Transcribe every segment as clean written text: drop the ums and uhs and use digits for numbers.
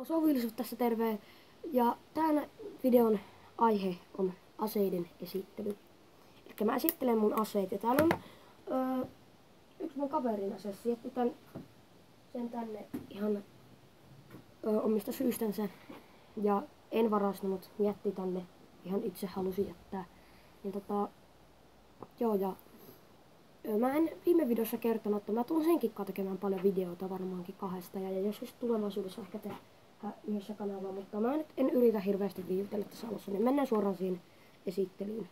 Sovillisuus tässä terve. Ja tämän videon aihe on aseiden esittely. Eli mä esittelen mun aseet. Ja täällä on yksi mun kaverin ase. Jätti sen tänne ihan omista syystänsä. Ja en varastanut, jätti tänne. Ihan itse halusi jättää. Niin joo, ja mä en viime videossa kertonut, että mä tuun senkin tekemään paljon videoita varmaankin kahdesta. Ja joskus tulevaisuudessa ehkä tehdään yhdessä kanavaa, mutta mä nyt en yritä hirveästi viivytellä tässä alussa, niin mennään suoraan siihen esittelyyn.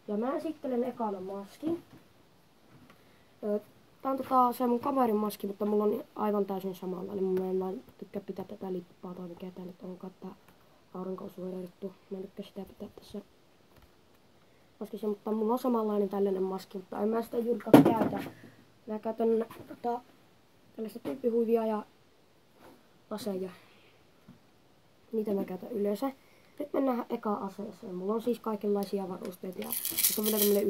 Ja mä esittelen ekana maskin. Tää on se mun kaverin maski, mutta mulla on aivan täysin samalla. Eli mä en tykkää pitää tätä lippaa tai mikä tää nyt onkaan, tää aurinkosuojattu. Mä en tykkää sitä pitää tässä maskissa, mutta mulla on samanlainen tällainen maski, mutta en mä sitä juurikaan käytä. Mä käytän tällaista tyyppihuivia ja laseja. Niitä mä käytän yleensä. Nyt mennään eka aseeseen. Mulla on siis kaikenlaisia varusteita ja nyt on vielä tämmönen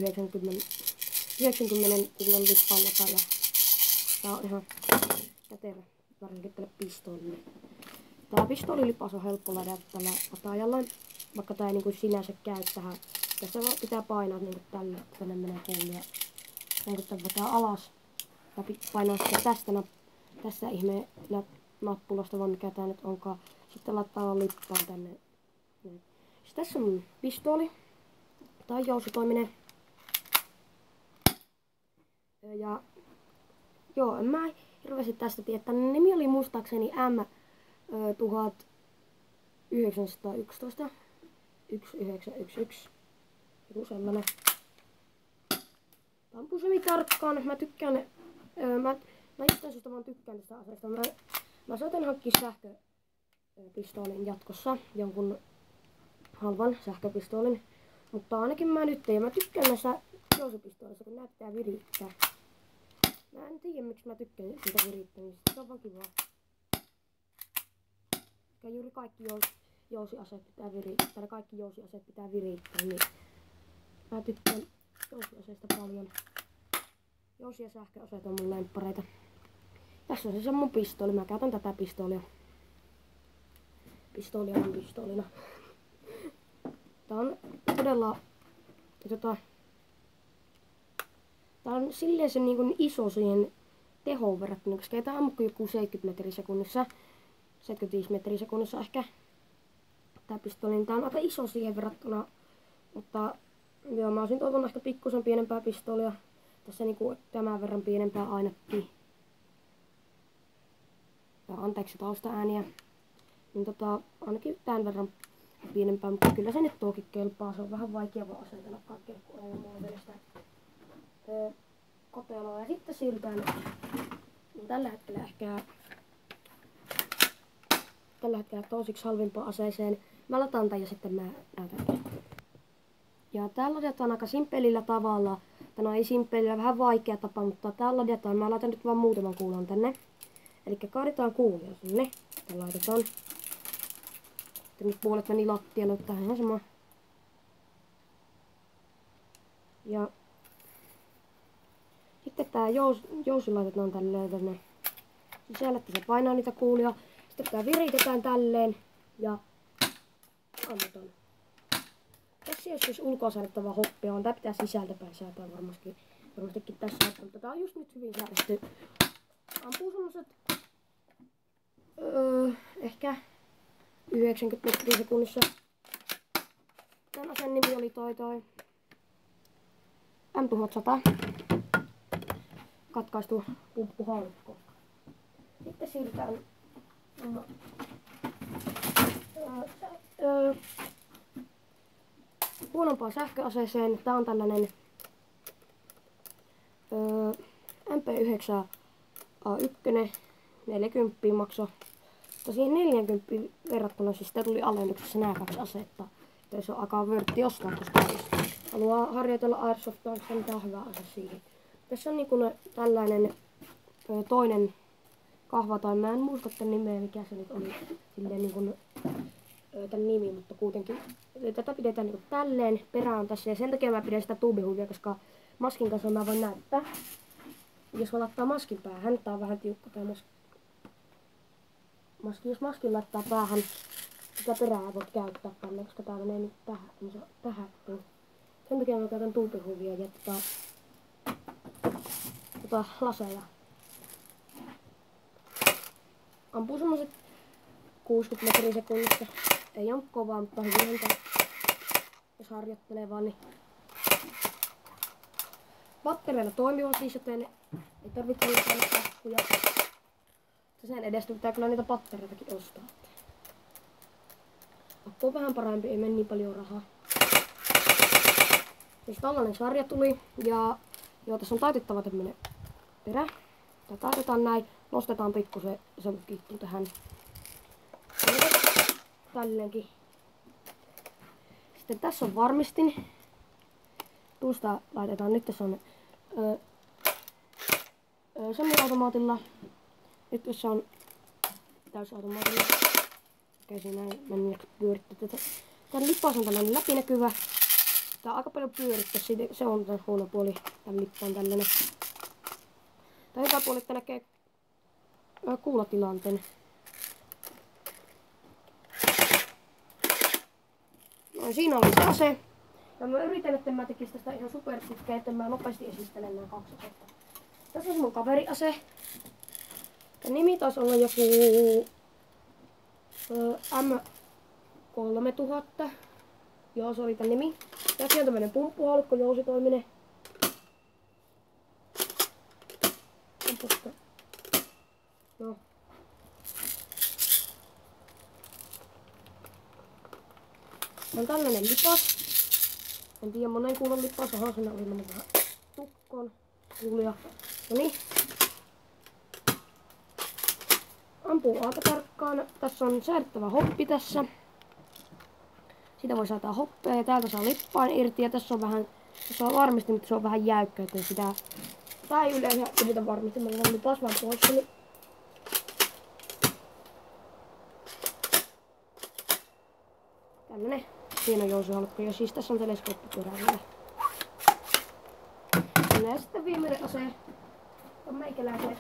90 kuulon lippallota ja tää on ihan kätevä varsinkin tälle pistoolille. Tää pistoolilipas on helppo ladata tällä ataajalla, vaikka tää ei niinku sinänsä käy tähän. Tässä vaan pitää painaa niinku tälle, että tänne menee kuuli ja näin kun tän vetää alas ja painaa sitä tästä ihmeen nappulasta vaan mikä tää nyt onkaan. Sitten laittaa lippaan tänne. Sitten tässä on mun pistooli. Tää on jousitoiminen. Ja joo, en mä hirveästi tästä tiedä. Tän nimi oli muistaakseni M1911 1911. Joku sellainen. Tää ampuu semi tarkkaan. Mä tykkään. Mä jostain syystä vaan tykkään tästä aseesta. Mä saatan hankkia sähköpistoolin jatkossa. Jonkun halvan sähköpistoolin. Mutta ainakin mä nyt tein. Mä tykkään näistä jousipistoolista, kun nää pitää virittää. Mä en tiedä miksi mä tykkään siitä virittämistä. Se on vaan kivaa. Ja juuri kaikki jousiaseet pitää virittää. Kaikki jousiaseet pitää virittää. Niin mä tykkään jousiaseista paljon. Jousi- ja sähköaseet on mun lemppareita. Tässä on se mun pistooli. Mä käytän tätä pistoolia. Pistoolia on pistoolina. Tää on todella tää on silleen se niin iso siihen tehoon verrattuna, koska ei tää ammu joku 70 metriä sekunnissa. 75 metriä sekunnissa ehkä. Tää pistooli, niin tää on aika iso siihen verrattuna. Mutta joo, mä olisin toivonut ehkä pikkusen pienempää pistoolia. Tässä niinku tämän verran pienempää ainakin. Ja anteeksi taustaääniä. Niin ainakin tämän verran pienempää, mutta kyllä se nyt tuokin kelpaa. Se on vähän vaikea vaan asetella kaikkea, kun ei mulla vielä sitä koteloa. Ja sitten siirrytään tällä hetkellä toisiksi halvimpaan aseeseen. Mä lataan tän ja sitten mä näytän. Ja täällä ladetaan aika simppelillä tavalla. Tämä ei simppelillä, vähän vaikea tapa, mutta täällä ladetaan. Mä laitan nyt vaan muutaman kuulon tänne. Eli kaadetaan kuulia sinne. Sitten laitetaan. Sitten nyt puolet meni lattialle, mutta ihan sama. Ja sitten tää jousi laitetaan tänne sisälle, että se painaa niitä kuulia. Sitten tää viritetään tälleen ja ammutaan. Tässä ei ole siis ulkoa säädettävä hoppia, vaan tää pitää sisältäpäin säätää varmastikin tässä. Mutta tää on just nyt hyvin säädetty. Ampuu semmoset ehkä 90 metriä sekunnissa. Tän aseen nimi oli toi M1100. Katkaistu pumppuhaulikko. Sitten siirrytään huonompaan sähköaseeseen. Tää on tällainen MP9A1. 40 maksoi. Siihen 40 verrattuna, siis sitä tuli alennuksessa nämä kaksi asetta. Että se on aika vörtti ostaa, koska haluaa harjoitella airsoftaa, niin tää on hyvä ase siihen. Tässä on niinku tällainen toinen kahva, tai mä en muista tän nimeä, mikä se nyt oli silleen niinku tän nimi, mutta kuitenkin tätä pidetään niinku tälleen, perä on tässä ja sen takia mä pidän sitä tuubihuivia, koska maskin kanssa mä voin näyttää. Jos mä laittaa maskin päähän, tää on vähän tiukka tää maski. maski. Jos maskin laittaa päähän, sitä perää voit käyttää tänne, koska tää menee nyt tähän. Niin se tähän. Sen takia mä käytän tuupihuvia ja laseja. Ampuu semmoset 60 metriä sekunnissa. Ei oo kovaa, mutta hyvin tää. Jos harjoittelee vaan, niin battereilla toimiva siis, joten ei tarvitse niitä akkuja. Sen edestä pitää kyllä niitä battereitakin ostaa. Akku on vähän parempi, ei mene niin paljon rahaa. Siis tällainen sarja tuli ja joo, tässä on taitettava tämmönen perä. Tää taitetaan näin, nostetaan pikkusen se kittu tähän. Tälleenkin. Sitten tässä on varmistin. Tuosta laitetaan nyt, tässä on semiautomaatilla. Nyt tässä on täysautomaatilla. Käsin näin mennä pyörittää tätä. Tän lippaus on tällainen läpinäkyvä. Tää on aika paljon pyörittää, se on tän huono puoli. Tän lippa on tällainen. Tää hyvä puoli, että näkee kuulatilanteen. No, siinä oli se ase. Ja mä yritän, että mä tekisin tästä ihan superpitkää, että mä nopeasti esittelen nämä 2 asetta. Tässä on mun kaveriase. Tän nimi taisi olla joku M3000. Joo, se oli tän nimi. Tässä on tämmönen pumppuhaalikko, jousitoiminen. No. On tällainen lipas. En tiedä monen kuulon lipas. Aha, siinä oli mennyt vähän tukkoon. Kuulia. Noniin. Ampuu aika tarkkaan. Tässä on säädettävä hoppi tässä. Siitä voi saada hoppea ja täältä saa lippaan irti. Ja tässä on varmisti, mutta se on vähän jäykkä, joten sitä ei yleensä yritä varmisti. Mä oon lipas vaan pois. Niin tällainen hieno jousihalkko. Ja siis tässä on teleskooppipyörä vielä. Ja sitten viimeinen ase on meikäläisen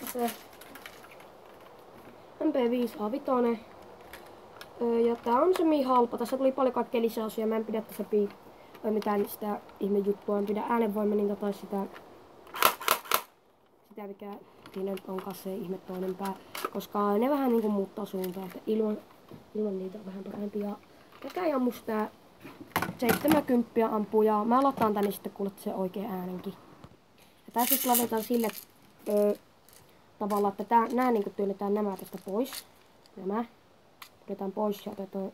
ase. MP5A5. Ja tää on semi-halpa. Tässä tuli paljon kaikkea lisäosia. Mä en pidä tässä mitään sitä ihmejuttua. En pidä äänenvoimaninta tai sitä mikä siinä nyt onkaan se ihme toinen pää. Koska ne vähän niinku muuttaa suuntaan. Että ilman niitä on vähän parempi. Ja käy ammus tää 70 ampuu. Ja mä aloitan tänne sitten kuulet se oikea äänenkin. Ja tää siis laitetaan sille tavalla, että nää niinku työnnetään nämä tästä pois. Nämä. Otetaan pois ja otetaan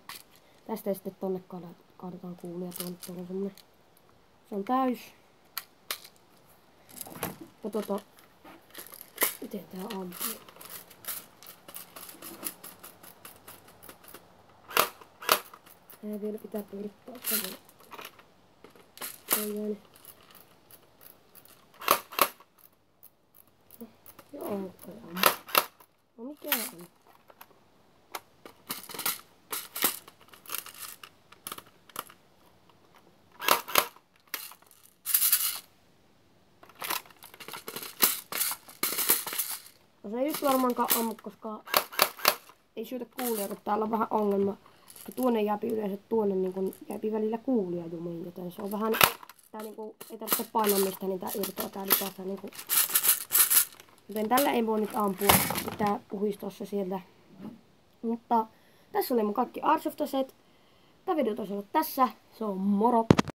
tästä ja sitten tonne kaadetaan kuulia. Tuolla on semmonen. Se on täys. Ja miten tää ampuu? Nää vielä pitää pyörittää semmonen. Joo, no mikä on? No se ei nyt varmaankaan ammu, koska ei syytä kuulia, kun täällä on vähän ongelma. Tuonne jääpi yleensä niin jääpi välillä kuulia jumiin, joten se on vähän, tää niinku ei tarvitse painamista, niin tää irtoaa tää lipassa niinku. Joten tällä ei voi nyt ampua, pitää puhistaa se sieltä. Mutta tässä oli mun kaikki Airsoft-aseet. Tää video taisi olla tässä, se on moro!